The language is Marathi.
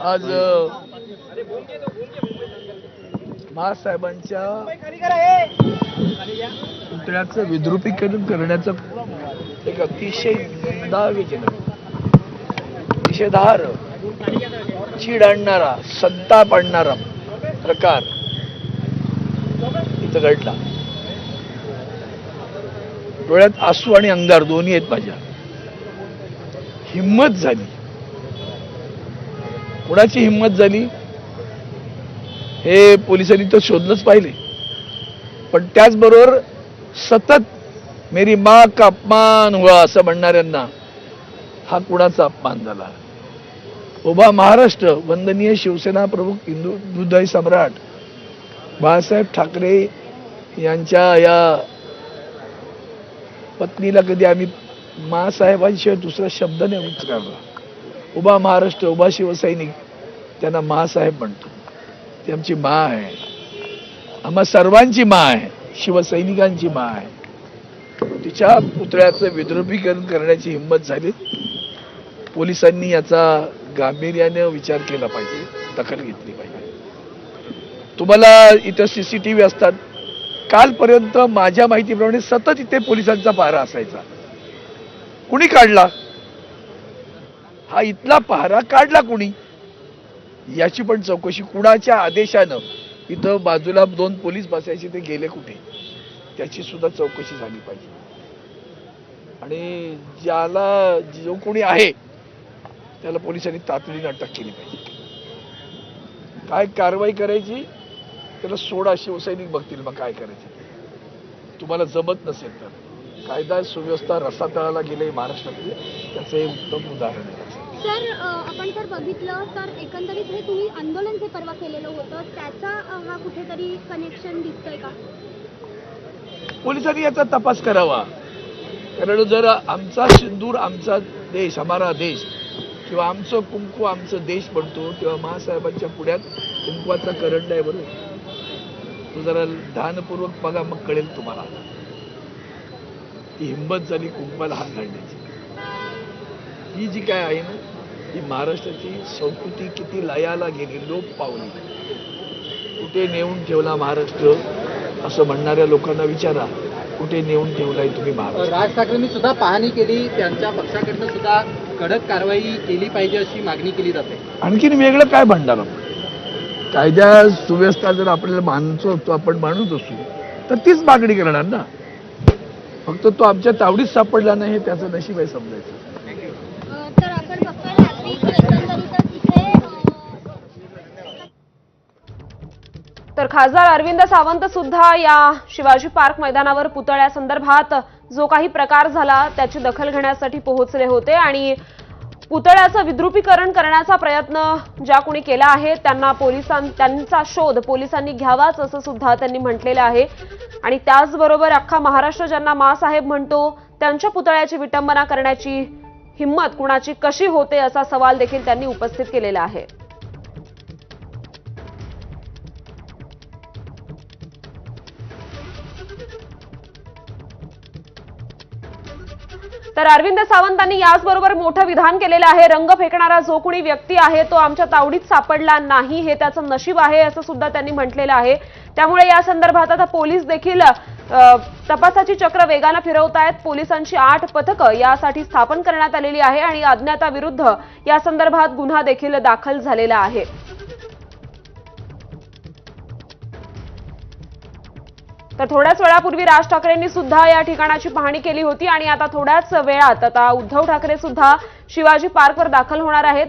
आज महासाहेबांच्या पुतळ्याचं विद्रुपीकरण करण्याचं एक अतिशय निंदाजनक, निषेधार्ह, चीड आणणारा, संताप आणणारा प्रकार इथं घडला. डोळ्यात आसू आणि अंगार दोन्ही आहेत माझ्या. हिम्मत झाली, कुणाची हिम्मत झाली हे पोलिसांनी तर शोधलंच पाहिले, पण त्याचबरोबर सतत मेरी माँ का अपमान हुआ असं म्हणणाऱ्यांना हा कुणाचा अपमान झाला. उभा महाराष्ट्र, वंदनीय शिवसेना प्रमुख, हिंदू हृदय सम्राट बाळासाहेब ठाकरे यांच्या या पत्नीला कधी आम्ही मासाहेबांशिवाय दुसरा शब्द नाही उच्चारला. उभा महाराष्ट्र, उभा शिवसैनिक त्यांना मासाहेब म्हणतो. ती आमची मा आहे, आम्हा सर्वांची मा आहे, शिवसैनिकांची मा आहे. तिच्या पुतळ्याचं विद्रुपीकरण करण्याची हिंमत झाली. पोलिसांनी याचा गांभीर्याने विचार केला पाहिजे, दखल घेतली पाहिजे. तुम्हाला इथं CCTV असतात. कालपर्यंत माझ्या माहितीप्रमाणे सतत इथे पोलिसांचा पहारा असायचा. कुणी काढला हा इथला पहारा? काढला कुणी याची पण चौकशी, कुणाच्या आदेशानं इथं बाजूला 2 पोलीस बसायचे, ते गेले कुठे त्याची सुद्धा चौकशी झाली पाहिजे. आणि ज्याला जो कोणी आहे त्याला पोलिसांनी तातडीने अटक केली पाहिजे. काय कारवाई करायची त्याला सोडा, शिवसैनिक बघतील मग काय करायचं. तुम्हाला जमत नसेल तर कायदा सुव्यवस्था रसातळाला गेले महाराष्ट्रातले, त्याचं हे उत्तम उदाहरण आहे. सर, आपण जर बघितलं तर एकंदरीत हे तुम्ही आंदोलन जे परवा केलेलं होतं त्याचा हा कुठेतरी कनेक्शन दिसतोय का? पोलिसांनी याचा तपास करावा. कारण जर आमचा सिंदूर, आमचा देश, हमारा देश, किंवा आमचं कुंकू आमचं देश बनतो, तेव्हा महासाहेबांच्या पुढ्यात कुंकवाचा करंट आहे. बरोबर, तो जरा ध्यानपूर्वक बघा, मग कळेल तुम्हाला. ती हिंमत झाली कुंकवाला हात घालण्याची. ही जी काय आहे ना, ही महाराष्ट्राची संस्कृती किती लयाला गेली, लोप पावली. कुठे नेऊन ठेवला महाराष्ट्र असं म्हणणाऱ्या लोकांना विचारा, कुठे नेऊन ठेवलाय तुम्ही महाराष्ट्र? राज ठाकरेंनी सुद्धा पाहणी केली, त्यांच्या पक्षाकडनं सुद्धा कडक कारवाई केली पाहिजे अशी मागणी केली जाते. आणखीन वेगळं काय म्हणणार? कायद्या सुव्यवस्था जर आपल्याला मानतो, आपण मानत असू, तर तीच मागणी करणार ना. फक्त तो आमच्या तावडीत सापडला नाही हे त्याचं नशीब आहे समजायचं. तर आपण बघतोय एकंदरीतच इथे तर खासदार अरविंद सावंत सुद्धा या शिवाजी पार्क मैदानावर पुतळ्यासंदर्भात जो काही प्रकार झाला त्याची दखल घेण्यासाठी पोहोचले होते आणि पुतळ्याचं विद्रुपीकरण करण्याचा प्रयत्न ज्या कोणी केला आहे त्यांचा शोध पोलिसांनी घ्यावाच असं सुद्धा त्यांनी म्हटलेलं आहे. आणि त्याचबरोबर अख्खा महाराष्ट्र ज्यांना मासाहेब म्हणतो त्यांच्या पुतळ्याची विटंबना करण्याची हिम्मत कुणाची कशी होते असा सवाल देखील त्यांनी उपस्थित केलेला आहे. तर अरविंद सावंतांनी याचबरोबर मोठं विधान केलेलं आहे. रंग फेकणारा जो कोणी व्यक्ती आहे तो आमच्या तावडीत सापडला नाही, हे त्याचं नशीब आहे असं सुद्धा त्यांनी म्हटलेलं आहे. त्यामुळे या संदर्भात आता पोलीस देखील तपासाची चक्र वेगाने फिरवतायत. पोलिसांची 8 पथकं यासाठी स्थापन करण्यात आलेली आहे आणि अज्ञाताविरुद्ध या संदर्भात गुन्हा देखील दाखल झालेला आहे. तर थोड्याच वेळापूर्वी राज ठाकरेंनी सुद्धा या ठिकाणाची पाहणी केली होती आणि आता थोड्याच वेळात आता उद्धव ठाकरे सुद्धा शिवाजी पार्कवर दाखल होणार आहेत.